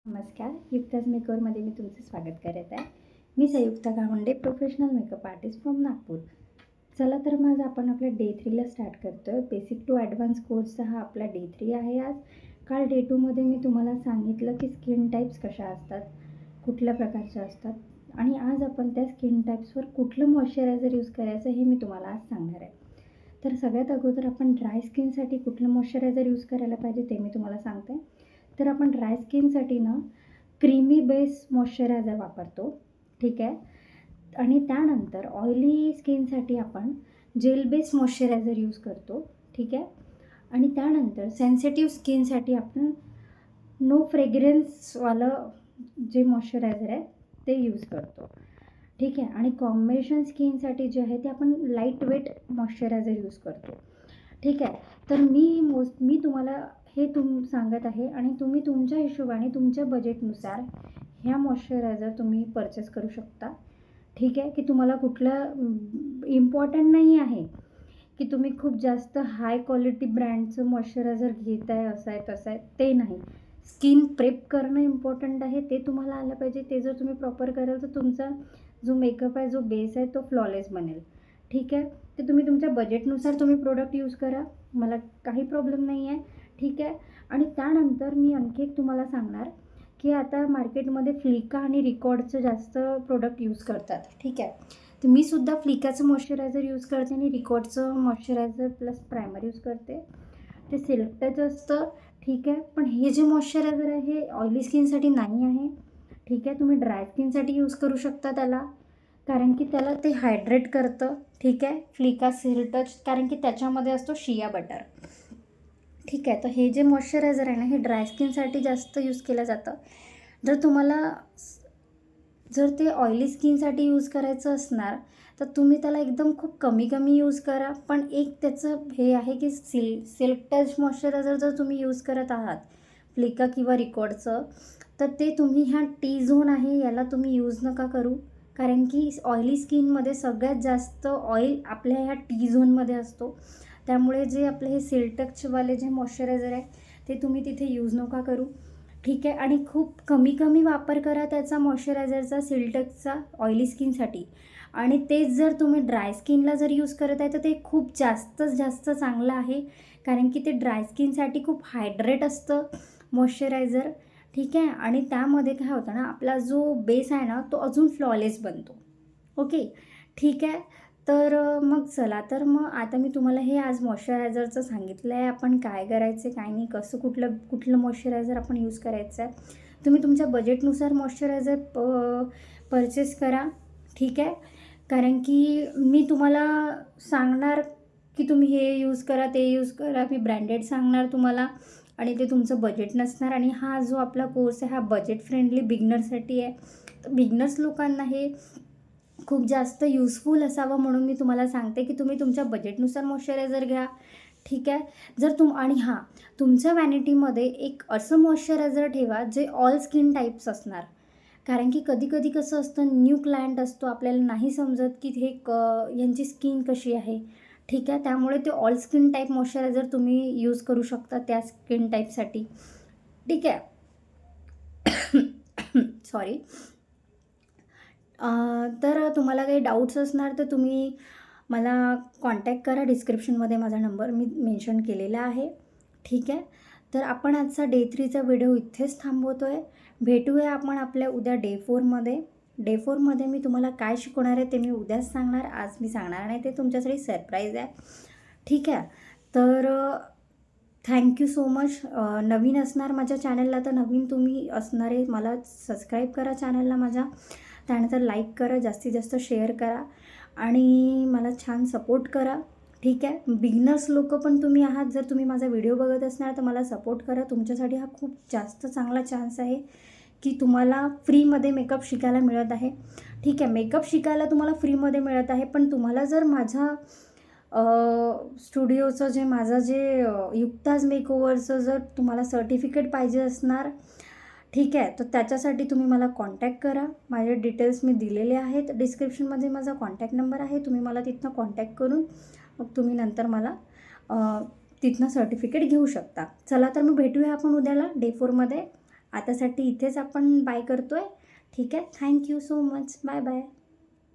नमस्कार, युक्ताज मेकओवरमध्ये मी तुमचं स्वागत करत आहे. मी Sanyukta Gawande, professional makeup artist from Nagpur. चला तर मग आपण आपल्या डे 3ला स्टार्ट करतो आहे. बेसिक टू ॲडव्हान्स कोर्सचा हा आपला डे 3 आहे आज. काल डे 2मध्ये मी तुम्हाला सांगितलं की स्किन टाईप्स कशा असतात, कुठल्या प्रकारच्या असतात आणि आज आपण त्या स्किन टाईप्सवर कुठलं मॉइश्चरायझर यूज करायचं हे मी तुम्हाला आज सांगणार आहे. तर सगळ्यात अगोदर आपण ड्राय स्किनसाठी कुठलं मॉइश्चरायझर यूज करायला पाहिजे ते मी तुम्हाला सांगते. तर आपण ड्राय स्किनसाठी ना क्रीमी बेस मॉइश्चरायझर वापरतो, ठीक आहे. आणि त्यानंतर ऑइली स्किनसाठी आपण जेल बेस मॉइश्चरायझर यूज करतो, ठीक आहे. आणि त्यानंतर सेन्सिटिव्ह स्किनसाठी आपण नो फ्रेग्रन्सवालं जे मॉइश्चरायझर आहे ते यूज करतो, ठीक आहे. आणि कॉम्बिनेशन स्किनसाठी जे आहे ते आपण लाईट वेट मॉइश्चरायझर यूज करतो, ठीक आहे. तर मी तुम्हाला हे सांगत आहे आणि तुम्ही तुमच्या हिशोबाने तुमच्या बजेटनुसार ह्या मॉइश्चरायझर तुम्ही परचेस करू शकता, ठीक आहे. की तुम्हाला कुठलं इम्पॉर्टंट नाही आहे की तुम्ही खूप जास्त हाय क्वालिटी ब्रँडचं मॉइश्चरायझर घेत आहे, असं आहे तसं आहे, ते नाही. स्किन प्रेप करणं इम्पॉर्टंट आहे, ते तुम्हाला आलं पाहिजे. ते जर तुम्ही प्रॉपर कराल तर तुमचा जो मेकअप आहे, जो बेस आहे तो फ्लॉलेस बनेल, ठीक आहे. ते तुम्ही तुमच्या बजेटनुसार तुम्ही प्रोडक्ट यूज करा, मला काही प्रॉब्लेम नाही आहे, ठीक आहे. आणि त्यानंतर मी आणखी एक तुम्हाला सांगणार की आता मार्केटमध्ये फ्लिका आणि रिकॉर्डचं जास्त प्रोडक्ट यूज करतात, ठीक आहे. तर मी सुद्धा फ्लिकाचं मॉइश्चरायझर यूज करते आणि रिकॉर्डचं मॉइश्चरायझर प्लस प्रायमर यूज करते. ते सिल्कचं असतं, ठीक आहे. पण हे जे मॉइश्चरायझर आहे हे ऑइली स्किनसाठी नाही आहे, ठीक आहे. तुम्ही ड्राय स्किनसाठी यूज करू शकता त्याला, कारण की त्याला ते हायड्रेट करतं, ठीक आहे. फ्लिका सिल्टच, कारण की त्याच्यामध्ये असतो शिया बटर, ठीक आहे. तर हे जे मॉइश्चरायझर आहे ना हे ड्राय स्किनसाठी जास्त यूज केलं जातं. जर ते ऑइली स्किनसाठी यूज करायचं असणार तर तुम्ही त्याला एकदम खूप कमी यूज करा. पण एक त्याचं हे आहे की सिल्क टच मॉइश्चरायझर जर तुम्ही यूज करत आहात फ्लिका किंवा रिकॉर्डचं, तर ते तुम्ही ह्या टी झोन आहे याला तुम्ही यूज नका करू. कारण की ऑइली स्किनमध्ये सगळ्यात जास्त ऑइल आपल्या ह्या टी झोनमध्ये असतो. त्यामुळे जे आपले हे सिल्टचवाले जे मॉइश्चरायझर आहे ते तुम्ही तिथे यूज नका करू, ठीक आहे. आणि खूप कमी वापर करा त्याचा मॉइश्चरायझरचा सिल्टचचा ऑइली स्किनसाठी. आणि तेच जर तुम्ही ड्राय स्किनला जर यूज करत आहे तर ते खूप जास्त चांगलं आहे, कारण की ते ड्राय स्किनसाठी खूप हायड्रेट असतं मॉइश्चरायझर, ठीक आहे. आणि त्यामध्ये काय होतं ना, आपला जो बेस आहे ना तो अजून फ्लॉलेस बनतो, ओके, ठीक आहे. तर मग चला तर मग आता मी तुम्हाला हे आज मॉइश्चरायझरचं सांगितलं आहे, आपण काय करायचं आहे काय नाही, कसं कुठलं मॉइश्चरायझर आपण यूज करायचं आहे. तुम्ही तुमच्या बजेटनुसार मॉइश्चरायझर परचेस करा, ठीक आहे. कारण की मी तुम्हाला सांगणार की तुम्ही हे यूज करा, ते यूज करा, मी ब्रँडेड सांगणार तुम्हाला आणि ते तुमचं बजेट नसणार. आणि हा जो आपला कोर्स आहे हा बजेट फ्रेंडली बिगनरसाठी आहे. तर बिगनर्स लोकांना हे खूप जास्त युजफुल असावं म्हणून मी तुम्हाला सांगते की तुम्ही तुमच्या बजेटनुसार मॉइश्चरायझर घ्या, ठीक आहे. आणि हां, तुमच्या व्हॅनिटीमध्ये एक असं मॉइश्चरायझर ठेवा जे ऑल स्किन टाईप्स असणार. कारण की कधी कसं असतं, न्यू क्लायंट असतो, आपल्याला नाही समजत की हे यांची स्किन कशी आहे, ठीक आहे. त्यामुळे ते ऑल स्किन टाईप मॉइश्चरायझर तुम्ही यूज करू शकता त्या स्किन टाईपसाठी, ठीक आहे. सॉरी. तर तुम्हाला काही डाऊट्स असणार तर तुम्ही मला कॉन्टॅक्ट करा. डिस्क्रिप्शनमध्ये माझा नंबर मी मेन्शन केलेला आहे, ठीक आहे. तर आपण आजचा डे 3चा व्हिडिओ इथेच थांबवतो आहे. भेटूया आपण आपल्या उद्या डे 4मध्ये. डे 4मध्ये मी तुम्हाला काय शिकवणार आहे ते मी उद्याच सांगणार, आज मी सांगणार नाही, ते तुमच्यासाठी सरप्राईज आहे, ठीक आहे. तर थँक्यू सो मच. नवीन असणार माझ्या चॅनलला तर नवीन तुम्ही असणारे मला सबस्क्राईब करा चॅनलला माझ्या. त्यानंतर लाईक करा, जास्तीत जास्त शेअर करा आणि मला छान सपोर्ट करा, ठीक आहे. बिगनर्स लोक पण तुम्ही आहात, जर तुम्ही माझा व्हिडिओ बघत असणार तर मला सपोर्ट करा. तुमच्यासाठी हा खूप जास्त चांगला चान्स आहे की तुम्हाला फ्रीमध्ये मेकअप शिकायला मिळत आहे, ठीक आहे. मेकअप शिकायला तुम्हाला फ्रीमध्ये मिळत आहे, पण तुम्हाला जर माझ्या स्टुडिओचं माझं जे युक्ताज मेकओव्हरचं जर तुम्हाला सर्टिफिकेट पाहिजे असणार, ठीक आहे, तर त्याच्यासाठी तुम्ही मला कॉन्टॅक्ट करा. माझे डिटेल्स मी दिलेले आहेत डिस्क्रिप्शनमध्ये, माझा कॉन्टॅक्ट नंबर आहे. तुम्ही मला तिथनं कॉन्टॅक्ट करून मग तुम्ही नंतर मला तिथनं सर्टिफिकेट घेऊ शकता. चला तर मग भेटूया आपण उद्याला डे 4मध्ये. आतासाठी इथेच आपण बाय करतो आहे. ठीक आहे, thank you so much, bye bye.